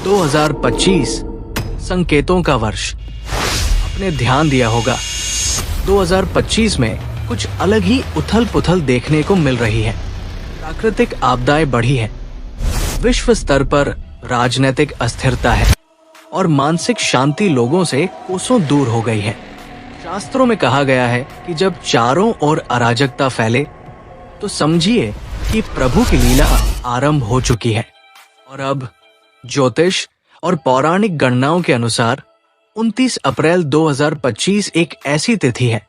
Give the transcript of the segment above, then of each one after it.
2025 संकेतों का वर्ष। आपने ध्यान दिया होगा 2025 में कुछ अलग ही उथल पुथल देखने को मिल रही है। प्राकृतिक आपदाएं बढ़ी है, विश्व स्तर पर राजनीतिक अस्थिरता है और मानसिक शांति लोगों से कोसों दूर हो गई है। शास्त्रों में कहा गया है कि जब चारों ओर अराजकता फैले तो समझिए कि प्रभु की लीला आरंभ हो चुकी है। और अब ज्योतिष और पौराणिक गणनाओं के अनुसार 29 अप्रैल 2025 एक ऐसी तिथि है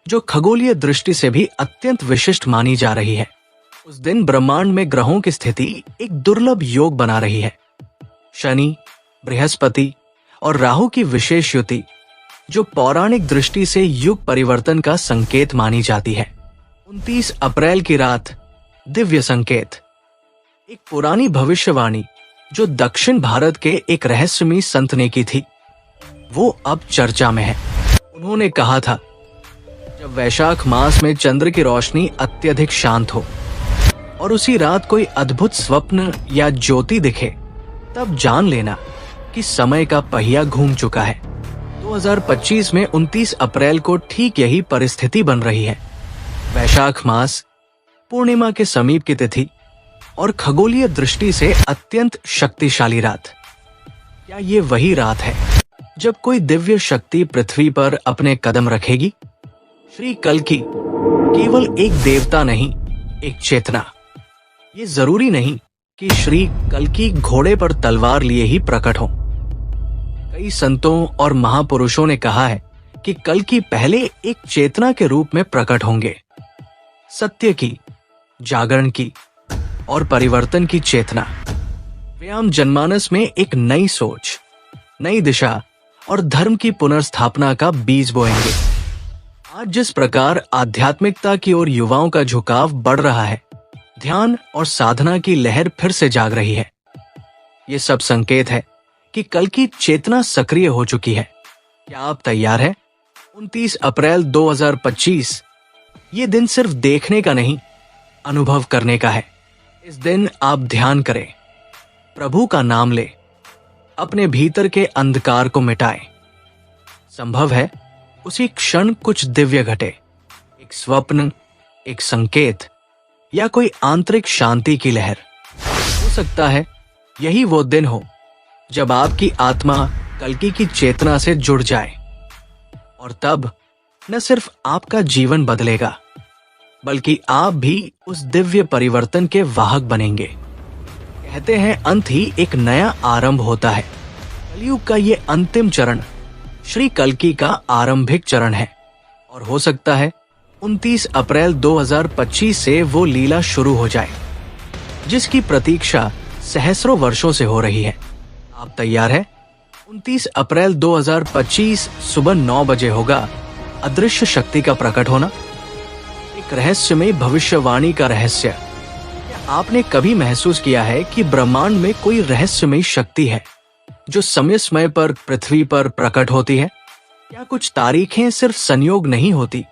जो खगोलीय दृष्टि से भी अत्यंत विशिष्ट मानी जा रही है। उस दिन ब्रह्मांड में ग्रहों की स्थिति एक दुर्लभ योग बना रही है। शनि, बृहस्पति और राहु की विशेष युति जो पौराणिक दृष्टि से युग परिवर्तन का संकेत मानी जाती है। 29 अप्रैल की रात दिव्य संकेत। एक पुरानी भविष्यवाणी जो दक्षिण भारत के एक रहस्यमयी संत ने की थी, वो अब चर्चा में है। उन्होंने कहा था, जब वैशाख मास में चंद्र की रोशनी अत्यधिक शांत हो और उसी रात कोई अद्भुत स्वप्न या ज्योति दिखे, तब जान लेना कि समय का पहिया घूम चुका है। 2025 में 29 अप्रैल को ठीक यही परिस्थिति बन रही है। वैशाख मास, पूर्णिमा के समीप की तिथि और खगोलीय दृष्टि से अत्यंत शक्तिशाली रात। क्या ये वही रात है जब कोई दिव्य शक्ति पृथ्वी पर अपने कदम रखेगी? श्री कल्कि केवल एक देवता नहीं, एक चेतना। ये जरूरी नहीं कि श्री कल्कि घोड़े पर तलवार लिए ही प्रकट हो। कई संतों और महापुरुषों ने कहा है कि कल्कि पहले एक चेतना के रूप में प्रकट होंगे। सत्य की, जागरण की और परिवर्तन की चेतना। वे आम जनमानस में एक नई सोच, नई दिशा और धर्म की पुनर्स्थापना का बीज बोएंगे। आज जिस प्रकार आध्यात्मिकता की ओर युवाओं का झुकाव बढ़ रहा है, ध्यान और साधना की लहर फिर से जाग रही है। ये सब संकेत है कि कल की चेतना सक्रिय हो चुकी है। क्या आप तैयार हैं? 29 अप्रैल 2025 ये दिन सिर्फ देखने का नहीं, अनुभव करने का है। इस दिन आप ध्यान करें, प्रभु का नाम ले, अपने भीतर के अंधकार को मिटाएं। संभव है उसी क्षण कुछ दिव्य घटे, एक स्वप्न, एक संकेत या कोई आंतरिक शांति की लहर। हो सकता है यही वो दिन हो जब आपकी आत्मा कल्कि की चेतना से जुड़ जाए और तब न सिर्फ आपका जीवन बदलेगा, बल्कि आप भी उस दिव्य परिवर्तन के वाहक बनेंगे। कहते हैं अंत ही एक नया आरंभ होता है। कलयुग का ये अंतिम चरण श्री कल्कि का आरंभिक चरण है और हो सकता है 29 अप्रैल 2025 से वो लीला शुरू हो जाए जिसकी प्रतीक्षा सहस्रों वर्षों से हो रही है। आप तैयार हैं? 29 अप्रैल 2025 सुबह 9 बजे होगा अदृश्य शक्ति का प्रकट होना, एक रहस्यमय भविष्यवाणी का रहस्य। क्या आपने कभी महसूस किया है कि ब्रह्मांड में कोई रहस्यमय शक्ति है जो समय समय पर पृथ्वी पर प्रकट होती है? क्या कुछ तारीखें सिर्फ संयोग नहीं होती,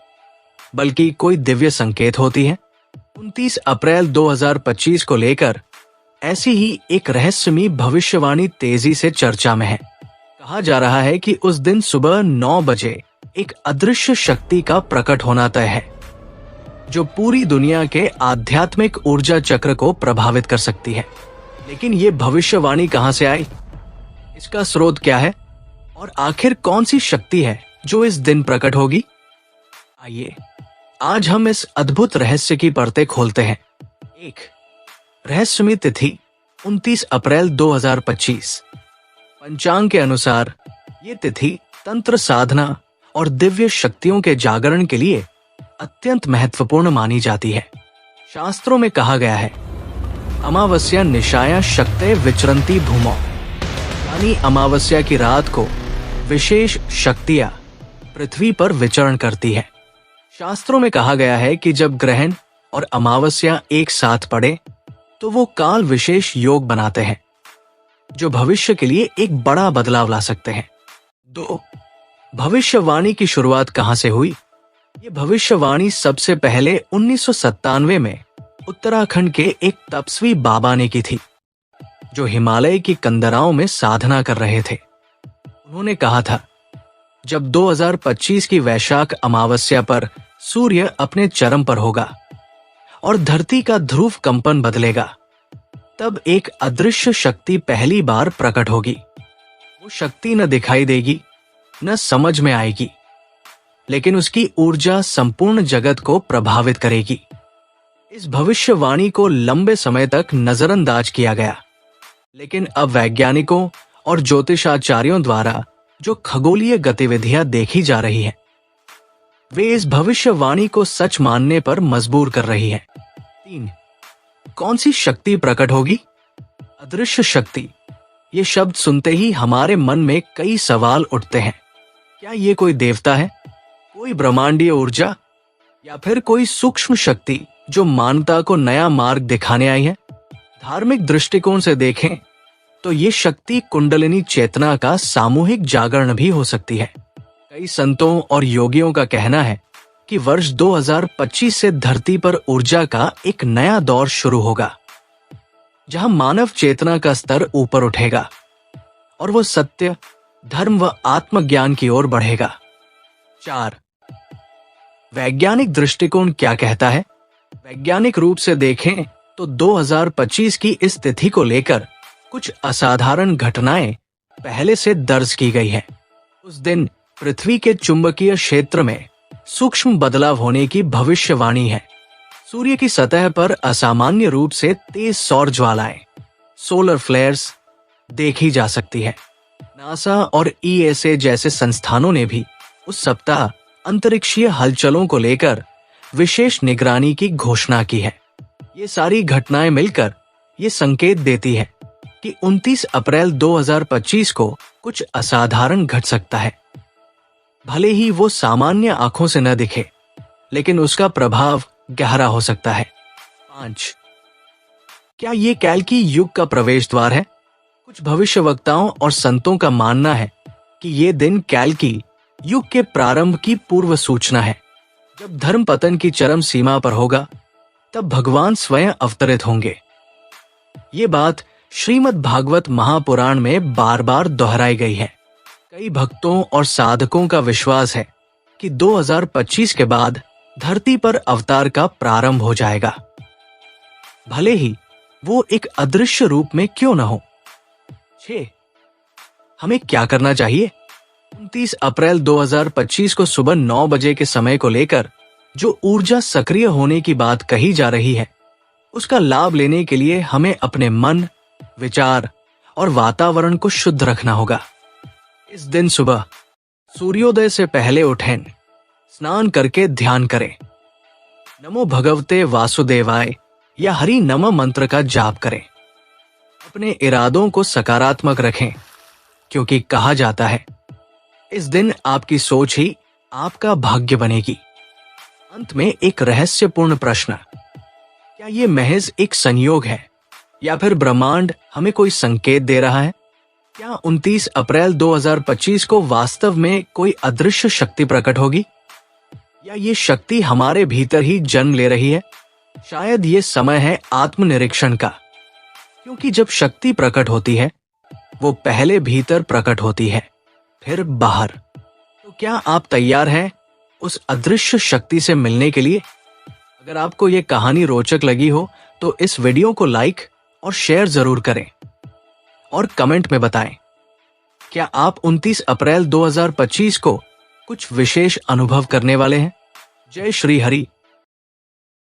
बल्कि कोई दिव्य संकेत होती है? 29 अप्रैल 2025 को लेकर ऐसी ही एक रहस्यमयी भविष्यवाणी तेजी से चर्चा में है। कहा जा रहा है कि उस दिन सुबह 9 बजे एक अदृश्य शक्ति का प्रकट होना तय है जो पूरी दुनिया के आध्यात्मिक ऊर्जा चक्र को प्रभावित कर सकती है। लेकिन ये भविष्यवाणी कहां से आई? इसका स्रोत क्या है? और आखिर कौन सी शक्ति है जो इस दिन प्रकट होगी? आइए आज हम इस अद्भुत रहस्य की परतें खोलते हैं। एक, रहस्यमयी तिथि 29 अप्रैल 2025। पंचांग के अनुसार ये तिथि तंत्र साधना और दिव्य शक्तियों के जागरण के लिए अत्यंत महत्वपूर्ण मानी जाती है। शास्त्रों में कहा गया है, अमावस्या निशाया शक्ते विचरंती भूमौ, यानी अमावस्या की रात को विशेष शक्तियां पृथ्वी पर विचरण करती है। शास्त्रों में कहा गया है कि जब ग्रहण और अमावस्या एक साथ पड़े तो वो काल विशेष योग बनाते हैं जो भविष्य के लिए एक बड़ा बदलाव ला सकते हैं। 2, भविष्यवाणी की शुरुआत कहां से हुई? ये भविष्यवाणी सबसे पहले 1997 में उत्तराखंड के एक तपस्वी बाबा ने की थी। जो हिमालय की कंदराओं में साधना कर रहे थे। उन्होंने कहा था, जब 2025 की वैशाख अमावस्या पर सूर्य अपने चरम पर होगा और धरती का ध्रुव कंपन बदलेगा, तब एक अदृश्य शक्ति पहली बार प्रकट होगी। वो शक्ति न दिखाई देगी, न समझ में आएगी, लेकिन उसकी ऊर्जा संपूर्ण जगत को प्रभावित करेगी। इस भविष्यवाणी को लंबे समय तक नजरअंदाज किया गया, लेकिन अब वैज्ञानिकों और ज्योतिषाचार्यों द्वारा जो खगोलीय गतिविधियां देखी जा रही हैं, वे इस भविष्यवाणी को सच मानने पर मजबूर कर रही हैं। 3. कौन सी शक्ति प्रकट होगी? अदृश्य शक्ति। ये शब्द सुनते ही हमारे मन में कई सवाल उठते हैं। क्या ये कोई देवता है, कोई ब्रह्मांडीय ऊर्जा, या फिर कोई सूक्ष्म शक्ति जो मानवता को नया मार्ग दिखाने आई है? धार्मिक दृष्टिकोण से देखें तो ये शक्ति कुंडलिनी चेतना का सामूहिक जागरण भी हो सकती है। कई संतों और योगियों का कहना है कि वर्ष 2025 से धरती पर ऊर्जा का एक नया दौर शुरू होगा, जहां मानव चेतना का स्तर ऊपर उठेगा और वो सत्य, धर्म व आत्मज्ञान की ओर बढ़ेगा। 4. वैज्ञानिक दृष्टिकोण क्या कहता है? वैज्ञानिक रूप से देखें तो 2025 की इस तिथि को लेकर कुछ असाधारण घटनाएं पहले से दर्ज की गई हैं। उस दिन पृथ्वी के चुंबकीय क्षेत्र में सूक्ष्म बदलाव होने की भविष्यवाणी है। सूर्य की सतह पर असामान्य रूप से तेज सौर ज्वालाएं, सोलर फ्लेयर्स देखी जा सकती है। नासा और ESA जैसे संस्थानों ने भी उस सप्ताह अंतरिक्षीय हलचलों को लेकर विशेष निगरानी की घोषणा की है। ये सारी घटनाएं मिलकर ये संकेत देती है कि 29 अप्रैल 2025 को कुछ असाधारण घट सकता है। भले ही वो सामान्य आंखों से न दिखे, लेकिन उसका प्रभाव गहरा हो सकता है। 5. क्या ये कैल्की युग का प्रवेश द्वार है? कुछ भविष्यवक्ताओं और संतों का मानना है कि ये दिन कैल्की युग के प्रारंभ की पूर्व सूचना है। जब धर्म पतन की चरम सीमा पर होगा, तब भगवान स्वयं अवतरित होंगे। ये बात श्रीमद् भागवत महापुराण में बार बार दोहराई गई है। कई भक्तों और साधकों का विश्वास है कि 2025 के बाद धरती पर अवतार का प्रारंभ हो जाएगा, भले ही वो एक अदृश्य रूप में क्यों न हो। 6. हमें क्या करना चाहिए? 29 अप्रैल 2025 को सुबह 9 बजे के समय को लेकर जो ऊर्जा सक्रिय होने की बात कही जा रही है, उसका लाभ लेने के लिए हमें अपने मन, विचार और वातावरण को शुद्ध रखना होगा। इस दिन सुबह सूर्योदय से पहले उठें, स्नान करके ध्यान करें, नमो भगवते वासुदेवाय या हरि नमः मंत्र का जाप करें। अपने इरादों को सकारात्मक रखें, क्योंकि कहा जाता है इस दिन आपकी सोच ही आपका भाग्य बनेगी। अंत में एक रहस्यपूर्ण प्रश्न, क्या ये महज एक संयोग है या फिर ब्रह्मांड हमें कोई संकेत दे रहा है? क्या 29 अप्रैल 2025 को वास्तव में कोई अदृश्य शक्ति प्रकट होगी, या ये शक्ति हमारे भीतर ही जन्म ले रही है? शायद ये समय है आत्मनिरीक्षण का, क्योंकि जब शक्ति प्रकट होती है वो पहले भीतर प्रकट होती है, फिर बाहर। तो क्या आप तैयार हैं उस अदृश्य शक्ति से मिलने के लिए? अगर आपको ये कहानी रोचक लगी हो तो इस वीडियो को लाइक और शेयर जरूर करें और कमेंट में बताएं, क्या आप 29 अप्रैल 2025 को कुछ विशेष अनुभव करने वाले हैं? जय श्री हरि।